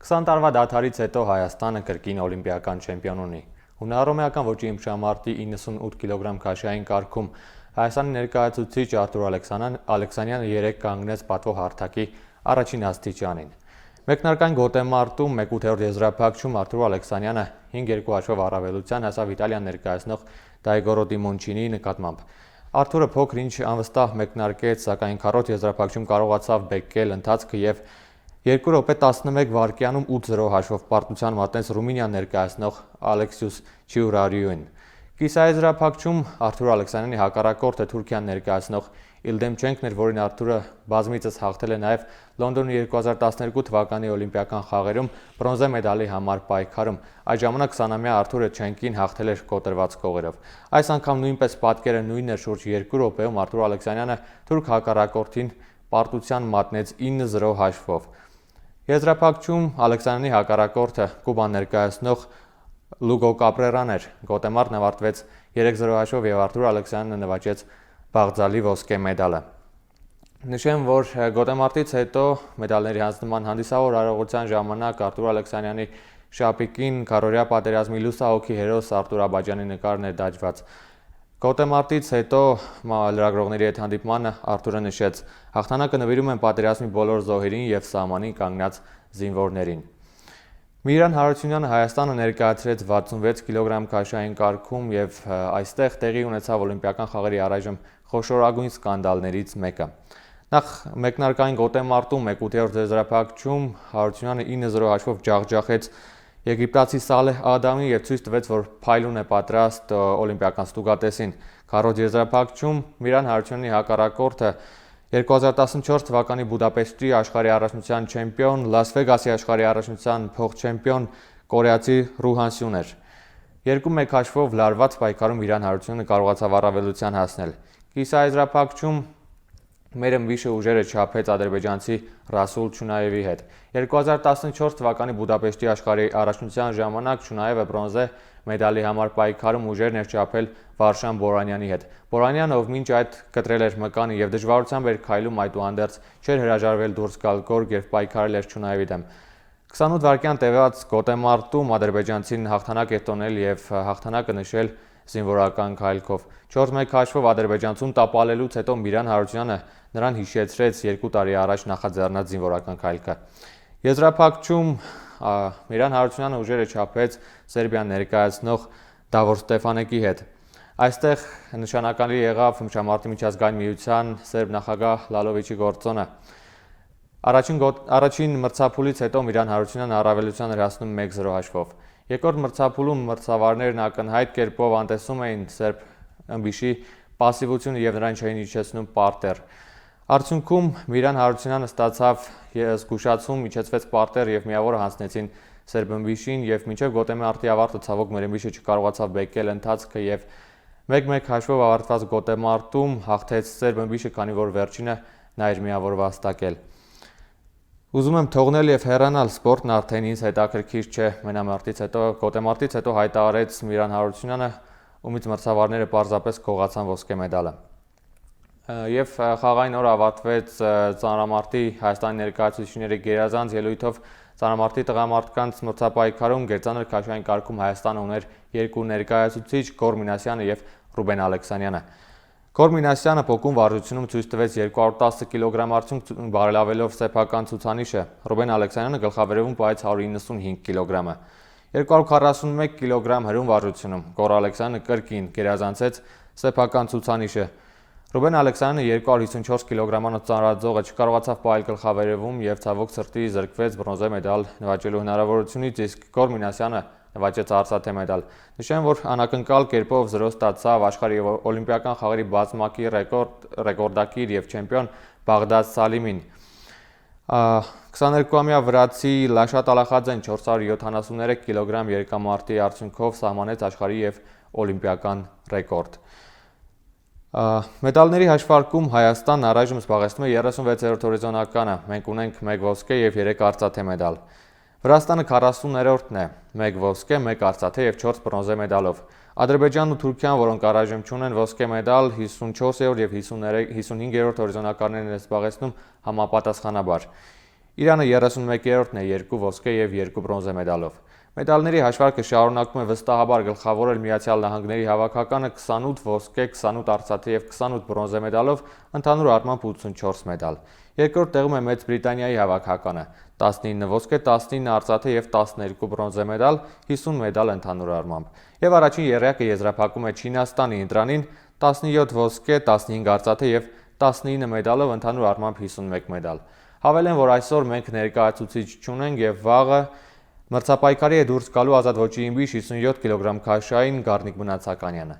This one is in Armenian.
20 տարվա դադարից հետո Հայաստանը կրկին օլիմպիական չեմպիոն ունի։ Հունարոմեական ոճի իմշամարտի 98 կգ քաշային կարգում Հայաստանի ներկայացուցիչ Արտուր Ալեքսանյանը 3 կանգնեց պատվո հարթակի առաջին աստիճանին։ Մեկնարկային գոտեմարտում 1/8 եզրափակում Արտուր Ալեքսանյանը 5-2 հաշվով առավելության հասավ Իտալիան ներկայացնող Դայգորո Տիմոնչինիի նկատմամբ։ Արտուրը փոքր ինչ անվստահ մեկնարկեց, սակայն քառորդ եզրափակում կարողացավ բեկել ընթացքը եւ 2 րոպե 11 վայրկյանում 8-0 հաշվով պարտության մատնեց Ռումինիան ներկայացնող Ալեքսիուս Չիուրարիուին։ Կիսաեզրափակում Արտուր Ալեքսանյանի հակառակորդը Թուրքիան ներկայացնող Իլդեմչենկն էր, որին Արտուրը բազմիցս հաղթել է նաև Լոնդոնի 2012 թվականի օլիմպիական խաղերում բրոնզե մեդալի համար պայքարում։ Այդ ժամանակ 20-ամյա Արտուրը Չենկին հաղթել էր կոտրված կողերով։ Այս անգամ նույնպես պատկերը նույնն էր, շուրջ 2 րոպեում Արտուր Ալեքսանյանը թուրք հակառակորդին պարտության մատնեց 9-0 հաշվով։ Եզրափակում Ալեքսանյանի հակառակորդը Կուբան ներկայացնող Լուգո Կապրերան էր։ Գոտեմարտն ավարտվեց 3-0 հաշվով եւ Արտուր Ալեքսանյանը նվաճեց բաղձալի ոսկե մեդալը։ Նշեմ, որ գոտեմարտից հետո մեդալների հանձնման հանդիսավոր արարողության ժամանակ Արտուր Ալեքսանյանի շապիկին քառօրյա պատերազմի լուսահոգի հերոս Արտուր Աբաջյանի նկարն էր դաջված։ Գոտեմարտից հետո լրագրողների հետ հանդիպմանը Արտուրը նշեց. «Հաղթանակը նվիրում եմ պատերազմի բոլոր զոհերին եւ սահմանին կանգնած զինվորներին»։ Միրան Հարությունյանը Հայաստանը ներկայացրեց 66 կգ քաշային կարգում եւ այստեղ տեղի ունեցավ օլիմպիական խաղերի առայժմ խոշորագույն սկանդալներից մեկը։ Նախ մեկնարկային գոտեմարտում 1/8 եզրափակում Հարությունյանը 9-0 հաշվով ջախջախեց եգիպտացի Սալեհ Ադամին եւ ցույց տվեց, որ փայլուն է պատրաստ օլիմպիական ստուգատեսին։ Քառորդ եզրափակում Միրան Հարությունյանի հակառակորդը 2014 թվականի Բուդապեշտի աշխարհի առաջնության չեմպիոն, Լաս Վեգասի աշխարհի առաջնության փոխչեմպիոն կորեացի Ռուհան Սյուն էր։ 2-1 հաշվով լարված պայքարում Միրան Հարությունյանը կարողացավ առավելության հասնել։ Կիսաեզրափակում Մերեմվիշը ուժերը չափեց ադրբեջանցի Ռասուլ Չունայևի հետ։ 2014 թվականի Բուդապեշտի աշխարհի առաջնության ժամանակ Չունայևը բրոնզե մեդալի համար պայքարում ուժերն էր չափել Վարշան Բորանյանի հետ։ Բորանյանը, ով մինչ այդ կտրել էր մկանի եւ դժվարությամբ էր քայլում, այդուհանդերձ չէր հրաժարվել դուրս գալ գորգ եւ պայքարել էր Չունայևի դեմ։ 28 վայրկյան տևած գոտեմարտում ադրբեջանցին հաղթանակ է տոնել եւ հաղթանակը նշել զինվորական քայլքով։ 4-1 հաշվով ադրբեջանցուն տապալելուց հետո Միրան Հարությունյանը նրան հիշեցրեց 2 տարի առաջ նախաձեռնած զինվորական քայլքը։ Եզրափակում Միրան Հարությունյանը ուժերը չափեց Սերբիան ներկայացնող Դավոր Ստեֆանեկի հետ։ Այստեղ նշանակալի եղավ ըմբշամարտի միջազգային միության սերբ նախագահ Լալովիչի գործոնը։ Առաջին մրցափուլից հետո Միրան Հարությունյանը առավելության էր հասնում 1-0 հաշվով։ Երկրորդ մրցափուլում մրցավարներն ակնհայտ կերպով անտեսում էին սերբ ըմբիշի պասիվությունը եւ նրան չէին իջեցնում պարտեր։ Արդյունքում Միրան Հարությունյանը ստացավ զգուշացում, իջեցվեց պարտեր եւ միավորը հանձնեցին սերբ ըմբիշին եւ մինչեւ գոտեմարտի ավարտը ցավոք Մերեմվիշը չկարողացավ բեկել ընթացքը եւ 1-1 հաշվով ավարտված գոտեմարտում հաղթեց սերբ ըմբիշը, քանի որ վերջինը նա էր միավոր վաստակել։ Ուզում եմ թողնել եւ հեռանալ, սպորտն արդեն ինձ հետաքրքիր չէ։ Մենամարտից հետո, գոտեմարտից հետո հայտարարեց Միրան Հարությունյանը, ումից մրցավարները պարզապես քողացան ոսկե մեդալը։ Եվ խաղային օրը ավարտվեց ծանրամարտի Հայաստանի ներկայացուցիչների գերազանց ելույթով ծանրամարտի տղամարդկանց մրցապայքարում գերծանր քաշային կարգում Հայաստանը ուներ 2 ներկայացուցիչ՝ Գոր Մինասյանը եւ Ռուբեն Ալեքսանյանը։ Գոր Մինասյանը փոքուն վարժությունում ցույց տվեց 210 կգ արդյունք բարելավելով սեփական ցուցանիշը։ Ռուբեն Ալեքսանյանը գլխավերևում պահեց 195 կգ-ը։ 241 կգ հրում վարժությունում Գոր Ալեքսանյանը կրկին գերազանցեց սեփական ցուցանիշը։ Ռուբեն Ալեքսանյանը 254 կգ-անոց ծանրաձողը չկարողացավ պահել գլխավերևում եւ ցավոք սրտի զրկվեց բրոնզե մեդալ նվաճելու հնարավորությունից, իսկ Գոր Մինասյանը նվաճեց արծաթե մեդալ։ Նշեմ, որ անակնկալ կերպով 0 ստացավ աշխարհի օլիմպիական խաղերի բազմակի ռեկորդակիր եւ չեմպիոն Բաղդադ Սալիմին։ 22-ամյա վրացի Լաշատ Ալախաձեն 473 կգ երկամարտի արդյունքով սահմանեց աշխարհի եւ օլիմպիական ռեկորդ։ Մեդալների հաշվարկում Հայաստանն առայժմ զբաղեցնում է 36-րդ հորիզոնականը։ Մենք ունենք 1 ոսկե եւ 3 արծաթե մեդալ։ Վրաստանը 40-րդն է, 1 ոսկե, 1 արծաթե եւ 4 բրոնզե մեդալով։ Ադրբեջանն ու Թուրքիան, որոնք առայժմ չունեն ոսկե մեդալ, 54-րդ եւ 55-րդ հորիզոնակարներն են զբաղեցնում համապատասխանաբար։ Իրանը 31-րդն է 2 ոսկե և 2 բրոնզե մեդալով։ Մեդալների հաշվարկը շարունակում է վստահաբար գլխավորել Միացյալ Նահանգների հավաքականը 28 ոսկե, 28 արծաթե և 28 բրոնզե մեդալով, ընդհանուր առմամբ 84 մեդալ։ Երկրորդ տեղում է Մեծ Բրիտանիայի հավաքականը 19 ոսկե, 19 արծաթե և 12 բրոնզե մեդալ, 50 մեդալ ընդհանուր առմամբ։ Եվ առաջին եռյակը եզրափակում է Չինաստանի ընտրանին 17 ոսկե, 15 արծաթե և 19 մեդալով, ընդհանուր առմամբ 51 մեդալ։ Հավելեմ, որ այսօր մենք ներկայացուցիչ չունենք և վաղը մրցապայքարի է դուրս գալու ազատ ոճի իմբի 57 կգ քաշային Գառնիկ Մնացականյանը։